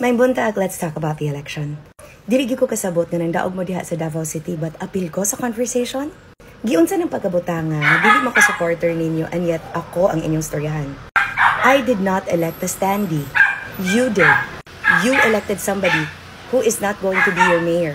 May buntag, let's talk about the election. Dili gyud ko kasabot nga nandaog mo diha sa Davao City but appeal ko sa conversation. Giunsa ng pagkabutanga nga dili mo ka-supporter ninyo and yet ako ang inyong storyahan. I did not elect a standee. You did. You elected somebody who is not going to be your mayor.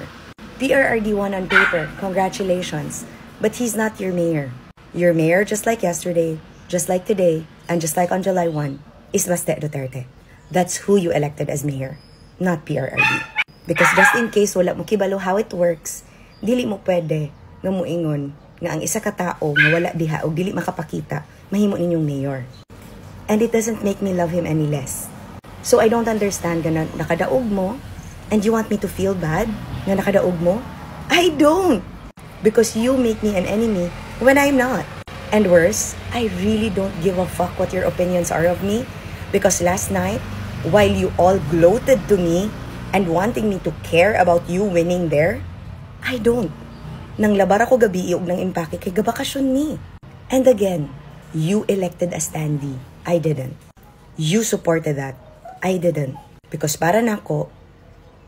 PRRD won on paper. Congratulations. But he's not your mayor. Your mayor, just like yesterday, just like today, and just like on July 1, is Baste Duterte. That's who you elected as mayor, not PRRD. Because just in case wala mo kibalo how it works, dili mo pwede nga muingon nga ang isa ka tao nga wala diha o dili makapakita, mahimo ninyong mayor. And it doesn't make me love him any less. So I don't understand nga nakadaog mo and you want me to feel bad nga nakadaog mo? I don't! Because you make me an enemy when I'm not. And worse, I really don't give a fuck what your opinions are of me. Because last night, while you all gloated to me and wanting me to care about you winning there, I don't. Nang labar ako gabi og nang impake kay gabakasyon ni. And again, you elected a standee. I didn't. You supported that. I didn't. Because para nako,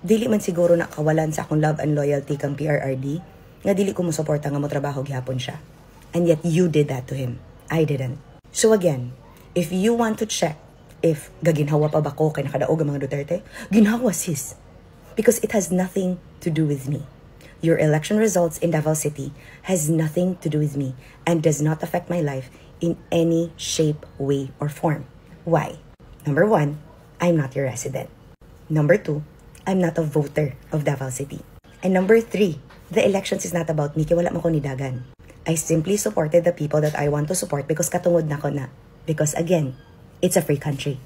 dili man siguro nakawalan sa akong love and loyalty kang PRRD, nga dili ko mo suporta nga mo trabaho gihapon siya. And yet you did that to him. I didn't. So again, if you want to check if gaginhawa pa ba ko kay nakadaog ang mga Duterte, ginhawa sis. Because it has nothing to do with me. Your election results in Davao City has nothing to do with me and does not affect my life in any shape, way, or form. Why? Number 1, I'm not your resident. Number 2, I'm not a voter of Davao City. And number 3, the elections is not about me kay wala man ko nidagan. I simply supported the people that I want to support because katungod na ko na. Because again, it's a free country.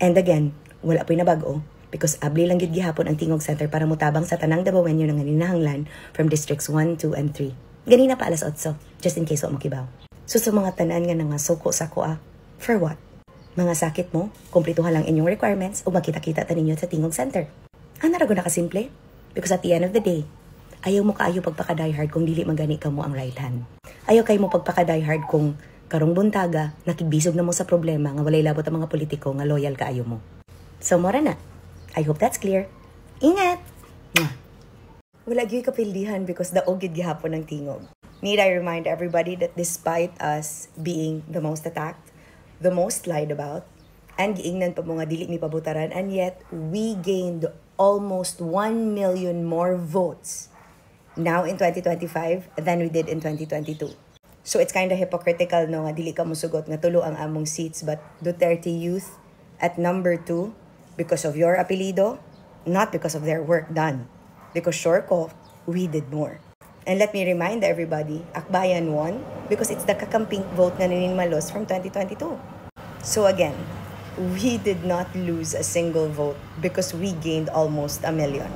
And again, wala po'y nabago because abli lang gid gihapon ang Tingog Center para mutabang sa tanang Dabawenyo nga ninahanglan from districts 1, 2, and 3. Ganina pa alas 8, just in case wa mo kibaw. So sa mga tanan nga nga suko sa kuha, for what? Mga sakit mo, kumplituhan lang inyong requirements o makita-kita ta ninyo sa Tingog Center. Ana ra na kasimple? Because at the end of the day, ayaw mo kaayo pagpaka-diehard kung dili magani ka mo ang right hand. Ayaw kay mo pagpaka-diehard kung karong buntaga, nakigbisog na mo sa problema nga walay labot ang mga politiko nga loyal kaayo mo. So, mora na. I hope that's clear. Ingat! Wala gyud kapildihan because daog gid gihapon ng tingog. Need I remind everybody that despite us being the most attacked, the most lied about, and giingnan pa mo nga dili mi pabutaran, and yet we gained almost 1 million more votes now in 2025 than we did in 2022. So it's kind of hypocritical no nga dili ka musugot nga tulo ang among seats but Duterte Youth at number 2 because of your apelido, not because of their work done. Because sure ko, we did more. And let me remind everybody, Akbayan won because it's the kakamping vote na ninmalos from 2022. So again, we did not lose a single vote because we gained almost 1 million.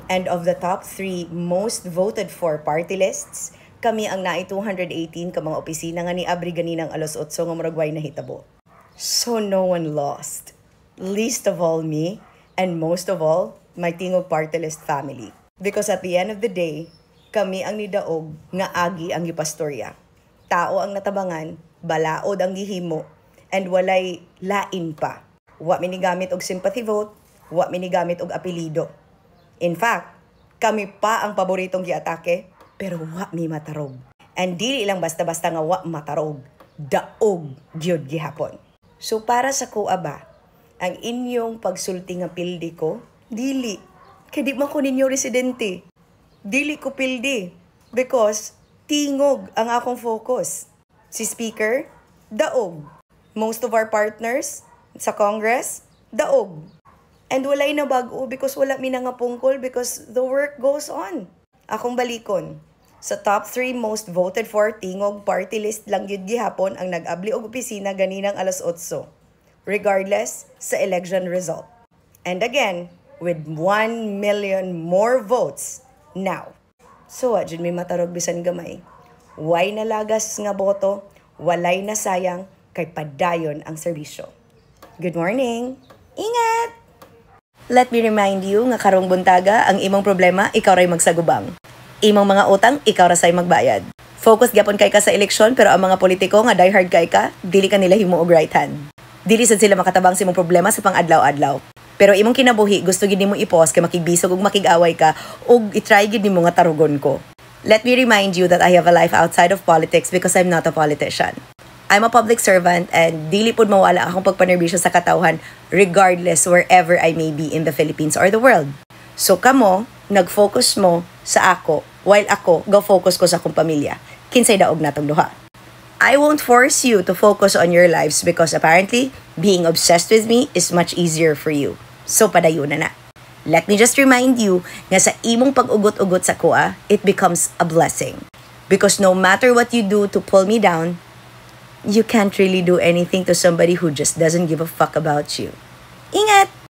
And of the top 3 most voted for party lists, kami ang naay 218 ka mga opisina nga ni abri ganinang alas 8 nga muragway na hitabo. So no one lost. Least of all me, and most of all, my Tingog Party List family. Because at the end of the day, kami ang nidaog nga agi ang gipastorya. Tao ang natabangan, balaod ang gihimo, and walay lain pa. Wa minigamit og sympathy vote, wa minigamit og apelido. In fact, kami pa ang paboritong giatake, pero wa mi matarog. And dili lang basta-basta nga wa matarog, daog gyud gihapon. So para sa kuha ba, ang inyong pagsulti nga pildi ko, dili. Kaya di man ko ninyo residente. Dili ko pildi. Because tingog ang akong focus. Si Speaker, daog. Most of our partners sa Congress, daog. And walay na bago because wala mi nga pungkol because the work goes on. Akong balikon. Sa top 3 most voted for Tingog Party List lang yun gihapon ang nag-abli og opisina ganinang alas 8. Regardless sa election result. And again, with 1 million more votes now. So, dyan may matarog bisan gamay. Way nalagas nga boto, walay na sayang, kay padayon ang serbisyo. Good morning! Ingat! Let me remind you nga karong buntaga, ang imong problema, ikaw ray magsagubang. Imong mga utang, ikaw ra say magbayad. Focus gyapon kay ka sa eleksyon pero ang mga politiko nga diehard kay ka, dili ka nila himo og right hand. Dili sad sila makatabang sa imong problema sa pang-adlaw-adlaw. Pero imong kinabuhi, gusto gid nimo i-pause kay makibisog ug makig-away ka ug i-try gid nimo nga tarugon ko. Let me remind you that I have a life outside of politics because I'm not a politician. I'm a public servant and dili pud mawala akong pagpanerbisyo sa katawhan regardless wherever I may be in the Philippines or the world. So kamo, nag-focus mo sa ako while ako go-focus ko sa akong pamilya. Kinsay daog natong duha. I won't force you to focus on your lives because apparently, being obsessed with me is much easier for you. So, padayon na. Let me just remind you nga sa imong pag-ugot-ugot sa kuha, it becomes a blessing. Because no matter what you do to pull me down, you can't really do anything to somebody who just doesn't give a fuck about you. Ingat!